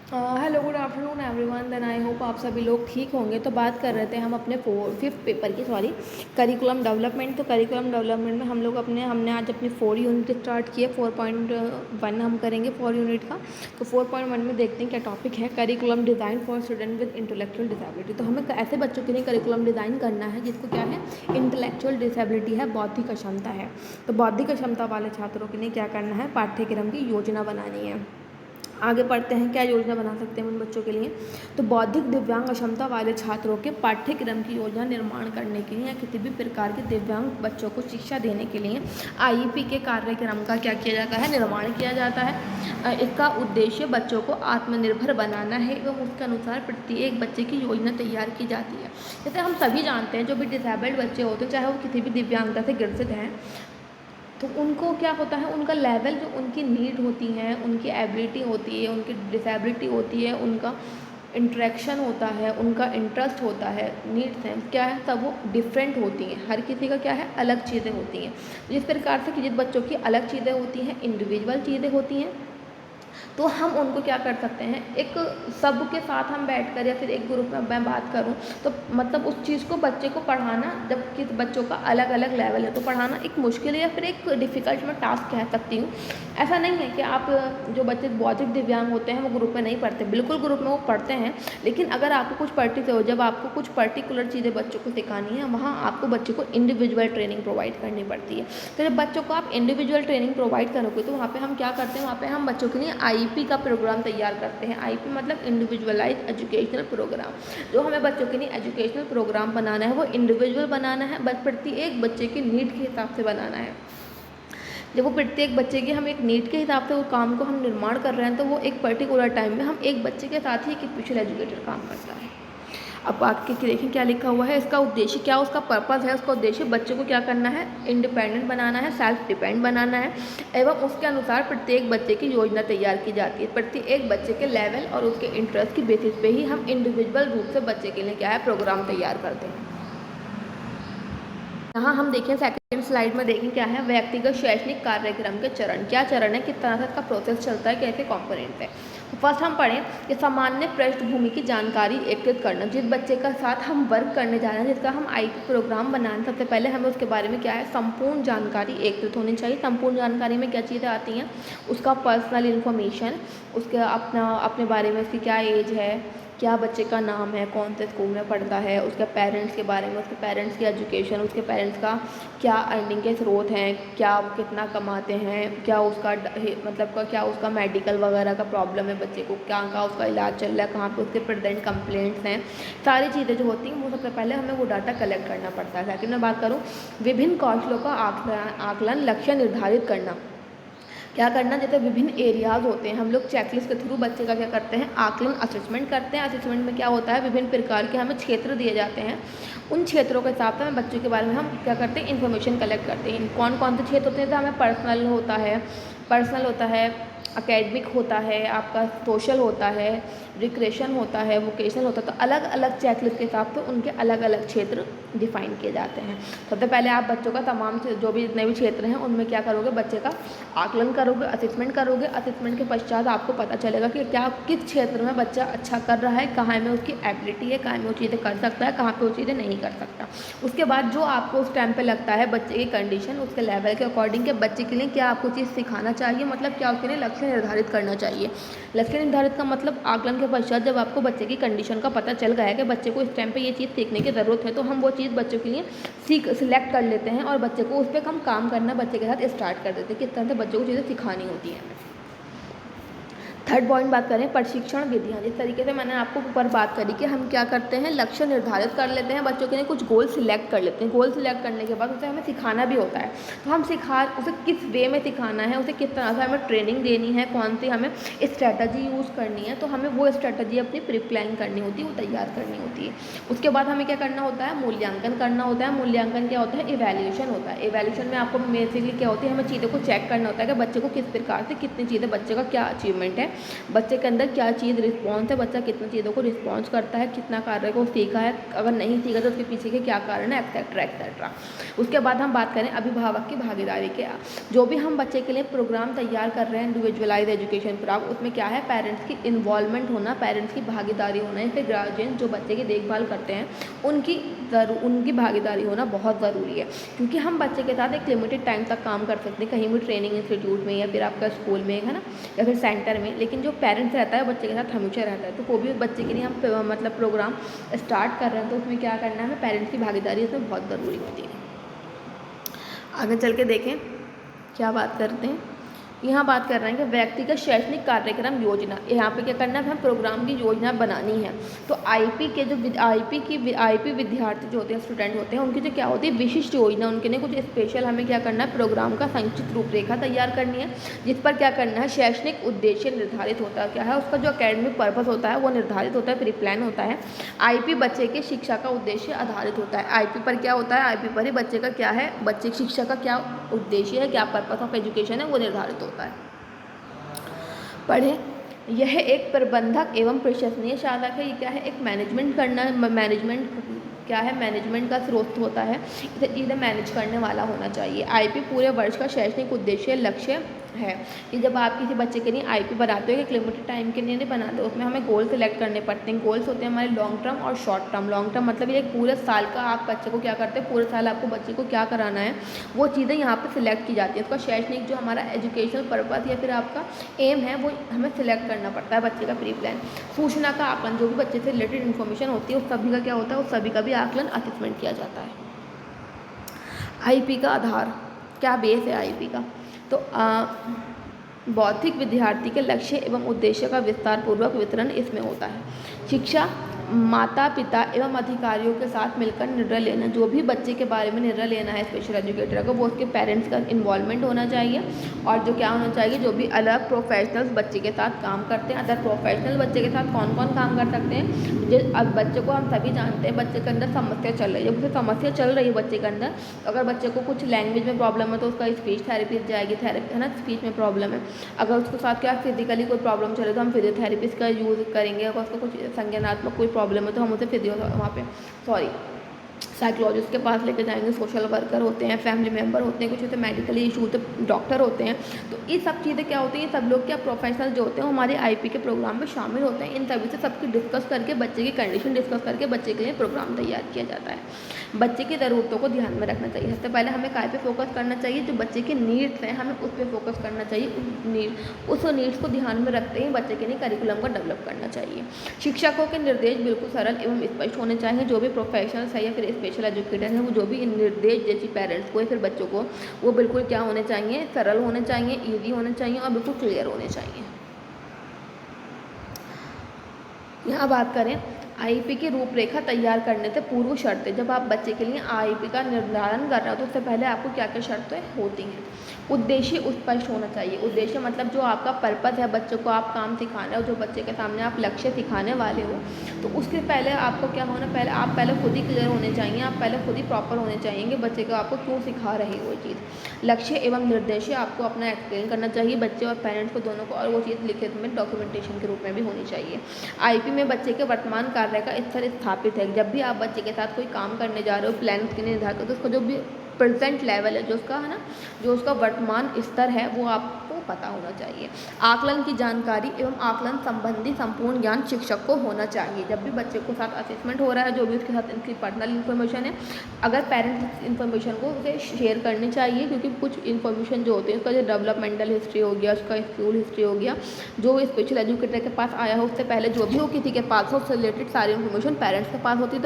Hello good afternoon everyone. Then I hope आप सभी लोग ठीक होंगे। तो बात कर रहे थे हम अपने फिफ्थ पेपर की, करिकुलम डेवलपमेंट। तो करिकुलम डेवलपमेंट में हम लोग हमने आज अपनी 4 यूनिट स्टार्ट किए। 4.1 हम करेंगे 4 यूनिट का। तो 4.1 में देखते हैं क्या टॉपिक है, curriculum design for student with intellectual disability. तो हमें ऐसे बच्चों के लिए करिकुलम डिज़ाइन करना है जिसको क्या है, इंटेलेक्चुअल डिसेबिलिटी है, बौद्धिक अक्षमता है। तो बौद्धिक अक्षमता वाले छात्रों के लिए क्या करना है, पाठ्यक्रम की योजना बनानी है। आगे पढ़ते हैं, क्या योजना बना सकते हैं उन बच्चों के लिए। तो बौद्धिक दिव्यांग अक्षमता वाले छात्रों के पाठ्यक्रम की योजना निर्माण करने के लिए या किसी भी प्रकार के दिव्यांग बच्चों को शिक्षा देने के लिए आईईपी के कार्यक्रम का क्या किया जाता है, निर्माण किया जाता है। इसका उद्देश्य बच्चों को आत्मनिर्भर बनाना है एवं उसके अनुसार प्रत्येक बच्चे की योजना तैयार की जाती है। जैसे हम सभी जानते हैं, जो भी डिसेबल्ड बच्चे होते हैं, चाहे वो किसी भी दिव्यांगता से ग्रसित हैं, तो उनको क्या होता है, उनका लेवल, जो उनकी नीड होती हैं, उनकी एबिलिटी होती है, उनकी डिसेबिलिटी होती है, उनका इंटरेक्शन होता है, उनका इंटरेस्ट होता है, नीड्स हैं, क्या है, सब वो डिफरेंट होती हैं। हर किसी का क्या है, अलग चीज़ें होती हैं। जिस प्रकार से किसी बच्चों की अलग चीज़ें होती हैं, इंडिविजुअल चीज़ें होती हैं, तो हम उनको क्या कर सकते हैं, एक सब के साथ हम बैठकर या फिर एक ग्रुप में मैं बात करूं, तो मतलब उस चीज़ को बच्चे को पढ़ाना, जब किस बच्चों का अलग अलग लेवल है, तो पढ़ाना एक मुश्किल या फिर एक डिफ़िकल्ट मैं टास्क कह सकती हूँ। ऐसा नहीं है कि आप, जो बच्चे बौद्धिक दिव्यांग होते हैं वो ग्रुप में नहीं पढ़ते, बिल्कुल ग्रुप में वो पढ़ते हैं। लेकिन अगर आपको जब आपको कुछ पर्टिकुलर चीज़ें बच्चों को सिखानी है, वहाँ आपको बच्चे को इंडिविजुअल ट्रेनिंग प्रोवाइड करनी पड़ती है। तो जब बच्चों को आप इंडिविजुअल ट्रेनिंग प्रोवाइड करोगे, तो वहाँ पे हम क्या करते हैं, वहाँ पे हम बच्चों के लिए आईईपी का प्रोग्राम तैयार करते हैं। आईईपी मतलब इंडिविजुअलाइज एजुकेशनल प्रोग्राम। जो हमें बच्चों के लिए एजुकेशनल प्रोग्राम बनाना है, वो इंडिविजुअल बनाना है, प्रत्येक बच्चे की नीड के हिसाब से बनाना है। जब वो प्रत्येक बच्चे की हम एक नीड के हिसाब से वो काम को हम निर्माण कर रहे हैं, तो वो एक पर्टिकुलर टाइम में हम एक बच्चे के साथ ही एक स्पेशल एजुकेटर काम करता है। अब आगे की देखें क्या लिखा हुआ है, इसका उद्देश्य क्या, उसका पर्पज़ है, उसका उद्देश्य बच्चों को क्या करना है, इंडिपेंडेंट बनाना है, सेल्फ डिपेंड बनाना है, एवं उसके अनुसार प्रत्येक बच्चे की योजना तैयार की जाती है। प्रत्येक बच्चे के लेवल और उसके इंटरेस्ट की बेसिस पे ही हम इंडिविजुअल रूप से बच्चे के लिए क्या है, प्रोग्राम तैयार करते हैं। यहाँ हम देखें सेकंड स्लाइड में देखें क्या है, व्यक्तिगत शैक्षणिक कार्यक्रम के चरण, क्या चरण है, किस तरह से इसका प्रोसेस चलता है, कैसे कंपोनेंट है। तो फर्स्ट हम पढ़ें कि सामान्य पृष्ठभूमि की जानकारी एकत्रित करना। जिस बच्चे का साथ हम वर्क करने जा रहे हैं, जिसका हम आईपी प्रोग्राम बनाना, सबसे पहले हमें उसके बारे में क्या है, संपूर्ण जानकारी एकत्रित होनी चाहिए। संपूर्ण जानकारी में क्या चीज़ें आती हैं, उसका पर्सनल इन्फॉर्मेशन, उसके अपने बारे में, उसकी क्या एज है, क्या बच्चे का नाम है, कौन से स्कूल में पढ़ता है, उसके पेरेंट्स के बारे में, उसके पेरेंट्स की एजुकेशन, उसके पेरेंट्स का क्या अर्निंग के स्रोत हैं, क्या वो कितना कमाते हैं, क्या उसका क्या उसका मेडिकल वगैरह का प्रॉब्लम है बच्चे को, क्या का उसका इलाज चल रहा है, कहाँ पे उसके प्रेजेंट कंप्लेंट्स हैं, सारी चीज़ें जो होती हैं वो सबसे पहले हमें वो डाटा कलेक्ट करना पड़ता है। सेकंड मैं बात करूँ, विभिन्न कौशलों का आकलन, लक्ष्य निर्धारित करना। क्या करना, जैसे विभिन्न एरियाज़ होते हैं, हम लोग चेकलिस्ट के थ्रू बच्चे का क्या करते हैं, आकलन, असेसमेंट करते हैं। असेसमेंट में क्या होता है, विभिन्न प्रकार के हमें क्षेत्र दिए जाते हैं। उन क्षेत्रों के हिसाब से हमें बच्चों के बारे में हम क्या करते हैं, इन्फॉर्मेशन कलेक्ट करते हैं। कौन कौन से क्षेत्र होते हैं, जैसे हमें पर्सनल होता है, एकेडमिक होता है, आपका सोशल होता है, रिक्रेशन होता है, वोकेशनल होता है। तो अलग अलग चेकलिस्ट के हिसाब से उनके अलग अलग क्षेत्र डिफाइन किए जाते हैं। सबसे पहले आप बच्चों का तमाम जो भी जितने भी क्षेत्र हैं उनमें क्या करोगे, बच्चे का आकलन करोगे, असेसमेंट करोगे। असेसमेंट के पश्चात आपको पता चलेगा कि क्या किस क्षेत्र में बच्चा अच्छा कर रहा है, कहाँ में उसकी एबिलिटी है, कहाँ में वो चीज़ें कर सकता है, कहाँ पे वो चीज़ें नहीं कर सकता। उसके बाद जो आपको उस टाइम पे लगता है बच्चे की कंडीशन, उसके लेवल के अकॉर्डिंग के बच्चे के लिए क्या आपको चीज़ सिखाना चाहिए, मतलब क्या उसके लिए लक्ष्य निर्धारित करना चाहिए। लक्ष्य निर्धारित का मतलब आकलन के पश्चात जब आपको बच्चे की कंडीशन का पता चल गया है कि बच्चे को इस टाइम पे ये चीज़ सीखने की ज़रूरत है, तो हम वो चीज़ बच्चों के लिए सिलेक्ट कर लेते हैं और बच्चे को उस पर हम काम करना बच्चे के साथ स्टार्ट कर देते हैं, किस तरह से बच्चों को चीज़ें सिखानी होती हैं। थर्ड पॉइंट बात करें, प्रशिक्षण विधियाँ। जिस तरीके से मैंने आपको ऊपर बात करी कि हम क्या करते हैं, लक्ष्य निर्धारित कर लेते हैं, बच्चों के लिए कुछ गोल सिलेक्ट कर लेते हैं। गोल सिलेक्ट करने के बाद उसे हमें सिखाना भी होता है। तो हम उसे किस वे में सिखाना है, उसे किस तरह से हमें ट्रेनिंग देनी है, कौन सी हमें स्ट्रैटेजी यूज़ करनी है, तो हमें वो स्ट्रैटेजी अपनी प्रिप्लान करनी होती है, वो तैयार करनी होती है। उसके बाद हमें क्या करना होता है, मूल्यांकन करना होता है। मूल्यांकन क्या होता है, इवैल्यूएशन होता है। इवैल्यूएशन में आपको बेसिकली क्या होती है, हमें चीज़ों को चेक करना होता है कि बच्चे को किस प्रकार से कितनी चीज़ें, बच्चे का क्या अचीवमेंट है, बच्चे के अंदर क्या चीज़ रिस्पॉन्स है, बच्चा कितना चीज़ों को रिस्पॉन्स करता है, कितना कार्य को सीखा है, अगर नहीं सीखा तो उसके पीछे के क्या कारण है, एक्सेट्रा एक्सेट्रा। उसके बाद हम बात करें अभिभावक की भागीदारी के। जो भी हम बच्चे के लिए प्रोग्राम तैयार कर रहे हैं इंडिविजुअलाइज एजुकेशन प्रोग्राम, उसमें क्या है, पेरेंट्स की इन्वॉल्वमेंट होना, पेरेंट्स की भागीदारी होना है, फिर गार्जियन जो बच्चे की देखभाल करते हैं उनकी भागीदारी होना बहुत ज़रूरी है। क्योंकि हम बच्चे के साथ एक लिमिटेड टाइम तक काम कर सकते हैं, कहीं भी ट्रेनिंग इंस्टीट्यूट में या फिर आपका स्कूल में, है ना, या फिर सेंटर में, लेकिन जो पेरेंट्स रहता है बच्चे के साथ हमेशा रहता है। तो कोई भी बच्चे के लिए हम मतलब प्रोग्राम स्टार्ट कर रहे हैं तो उसमें क्या करना है, पेरेंट्स की भागीदारी इसमें बहुत ज़रूरी होती है। आगे चल के देखें क्या बात करते हैं। यहाँ बात कर रहे हैं कि व्यक्तिगत शैक्षणिक कार्यक्रम योजना, यहाँ पे क्या करना है, हम प्रोग्राम की योजना बनानी है। तो आईपी के जो आईपी विद्यार्थी जो होते हैं, स्टूडेंट होते हैं, उनकी जो क्या होती है विशिष्ट योजना, उनके लिए कुछ स्पेशल हमें क्या करना है, प्रोग्राम का संक्षिप्त रूपरेखा तैयार करनी है, जिस पर क्या करना है, शैक्षणिक उद्देश्य निर्धारित होता है, क्या है उसका जो अकेडमिक पर्पस होता है वो निर्धारित होता है, प्री प्लान होता है। आईपी बच्चे के शिक्षा का उद्देश्य आधारित होता है। आईपी पर क्या होता है, आईपी पर ही बच्चे का क्या है, बच्चे की शिक्षा का क्या उद्देश्य है, क्या पर्पस ऑफ एजुकेशन है, वो निर्धारित होता है। पढ़ें, यह एक प्रबंधक एवं प्रशंसनीय साधक है। ये क्या है, एक मैनेजमेंट का स्रोत होता है, इसे चीज़ें मैनेज करने वाला होना चाहिए। आईपी पूरे वर्ष का शैक्षणिक उद्देश्य लक्ष्य है कि जब आप किसी बच्चे के लिए आईपी बनाते हो, एक लिमिटेड टाइम के लिए नहीं बनाते, उसमें हमें गोल सेलेक्ट करने पड़ते हैं। गोल्स होते हैं हमारे लॉन्ग टर्म और शॉर्ट टर्म। लॉन्ग टर्म मतलब ये एक पूरे साल का आप बच्चे को क्या करते हैं, पूरे साल आपको बच्चे को क्या कराना है, वो चीज़ें यहाँ पे सिलेक्ट की जाती है। उसका शैक्षणिक जो हमारा एजुकेशनल पर्पस या फिर आपका एम है वो हमें सिलेक्ट करना पड़ता है बच्चे का प्री प्लान। सूचना का आकलन, जो भी बच्चे से रिलेटेड इन्फॉर्मेशन होती है उस सभी का क्या होता है, उस सभी का भी आकलन असेसमेंट किया जाता है। आईपी का आधार, क्या बेस है आईपी का, तो बौद्धिक विद्यार्थी के लक्ष्य एवं उद्देश्य का विस्तार पूर्वक वितरण इसमें होता है। शिक्षा, माता पिता एवं अधिकारियों के साथ मिलकर निर्णय लेना, जो भी बच्चे के बारे में निर्णय लेना है स्पेशल एजुकेटर को, वो उसके पेरेंट्स का इन्वॉल्वमेंट होना चाहिए। और जो क्या होना चाहिए, जो भी अलग प्रोफेशनल्स बच्चे के साथ काम करते हैं, अदर प्रोफेशनल बच्चे के साथ कौन कौन काम कर सकते हैं, जो अब बच्चे को हम सभी जानते हैं बच्चे के अंदर समस्या चल रही है, जब उसे समस्या चल रही है बच्चे के अंदर, अगर बच्चे को कुछ लैंग्वेज में प्रॉब्लम है तो उसका स्पीच थेरेपिस्ट जाएगी, थेरेपी है ना, स्पीच में प्रॉब्लम है। अगर उसके साथ क्या फिजिकली कोई प्रॉब्लम चले तो हम फिजियोथेरेपिस्ट का यूज़ करेंगे। अगर उसको कुछ संज्ञानात्मक कोई प्रॉब्लम है तो हम उसे साइकोलॉजिस्ट के पास लेकर जाएंगे। सोशल वर्कर होते हैं, फैमिली मेम्बर होते हैं, कुछ होते हैं मेडिकली इशू होते, डॉक्टर होते हैं। तो ये सब चीज़ें क्या होती हैं, सब लोग क्या प्रोफेशनल जो होते हैं हमारे आईपी के प्रोग्राम में शामिल होते हैं। इन सभी से सबकी डिस्कस करके बच्चे की कंडीशन डिस्कस करके बच्चे के लिए प्रोग्राम तैयार किया जाता है। बच्चे की ज़रूरतों को ध्यान में रखना चाहिए। सबसे पहले हमें काय पे फोकस करना चाहिए, जो बच्चे के नीड्स हैं हमें उस पर फोकस करना चाहिए। उस नीड्स को ध्यान में रखते ही बच्चे के लिए करिकुलम को डेवलप करना चाहिए। शिक्षकों के निर्देश बिल्कुल सरल एवं स्पष्ट होने चाहिए। जो भी प्रोफेशनल्स है या फिर स्पेशल एजुकेटर है, वो जो भी निर्देश देती पेरेंट्स को या फिर बच्चों को, वो बिल्कुल क्या होने चाहिए, सरल होने चाहिए, ईजी होने चाहिए और बिल्कुल क्लियर होने चाहिए। यहाँ बात करें आईपी की रूपरेखा तैयार करने से पूर्व शर्तें। जब आप बच्चे के लिए आईपी का निर्धारण कर रहे हो तो उससे पहले आपको क्या क्या शर्तें होती हैं। उद्देश्य स्पष्ट होना चाहिए। उद्देश्य मतलब जो आपका पर्पस है, बच्चों को आप काम सिखाना हो, जो बच्चे के सामने आप लक्ष्य सिखाने वाले हो, तो उसके पहले आपको क्या होना, आप पहले खुद ही क्लियर होने चाहिए, आप पहले खुद ही प्रॉपर होने चाहिए कि बच्चे को आपको क्यों सिखा रहे हो चीज़। लक्ष्य एवं निर्देश आपको अपना एक्सप्लेन करना चाहिए बच्चे और पेरेंट्स को दोनों को, और वो चीज़ लिखित में डॉक्यूमेंटेशन के रूप में भी होनी चाहिए। आईपी में बच्चे के वर्तमान कार्य का स्तर स्थापित है। जब भी आप बच्चे के साथ कोई काम करने जा रहे हो, प्लान के निर्धारित करते हो, उसका जो भी प्रेजेंट लेवल है, जो उसका है ना, जो उसका वर्तमान स्तर है, वो आपको पता होना चाहिए। आकलन की जानकारी एवं आकलन संबंधी संपूर्ण ज्ञान शिक्षक को होना चाहिए। जब भी बच्चे को साथ असेसमेंट हो रहा है, जो भी उसके साथ इनकी पर्सनल इन्फॉर्मेशन है, अगर पेरेंट्स इन्फॉर्मेशन को उसे शेयर करनी चाहिए, क्योंकि कुछ इन्फॉर्मेशन जो होती है, उसका जो डेवलपमेंटल हिस्ट्री हो गया, उसका स्कूल हिस्ट्री हो गया, जो स्पेशल एजुकेटर के पास आया हो उससे पहले जो भी हो किसी के पास हो, उससे रिलेटेड सारी इन्फॉर्मेशन पेरेंट्स के पास होती है।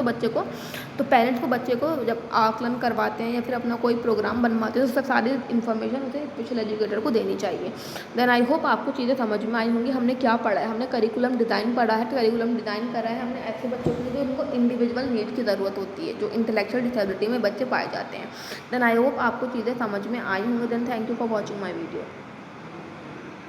तो पेरेंट्स को बच्चे को जब आकलन करवाते हैं या फिर अपना कोई प्रोग्राम बनवाते हैं तो उससे सारी इन्फॉर्मेशन उसे स्पेशल एजुकेटर को देनी चाहिए। देन आई होप आपको चीज़ें समझ में आई होंगी। हमने क्या पढ़ा है, हमने करिकुलम डिज़ाइन पढ़ा है। करिकुलम डिज़ाइन करा है हमने ऐसे बच्चों के लिए जो उनको इंडिविजुअल नीड्स की ज़रूरत होती है, जो इंटेलेक्चुअल डिसेबिलिटी में बच्चे पाए जाते हैं। देन आई होप आपको चीज़ें समझ में आई होंगी। Then thank you for watching my video.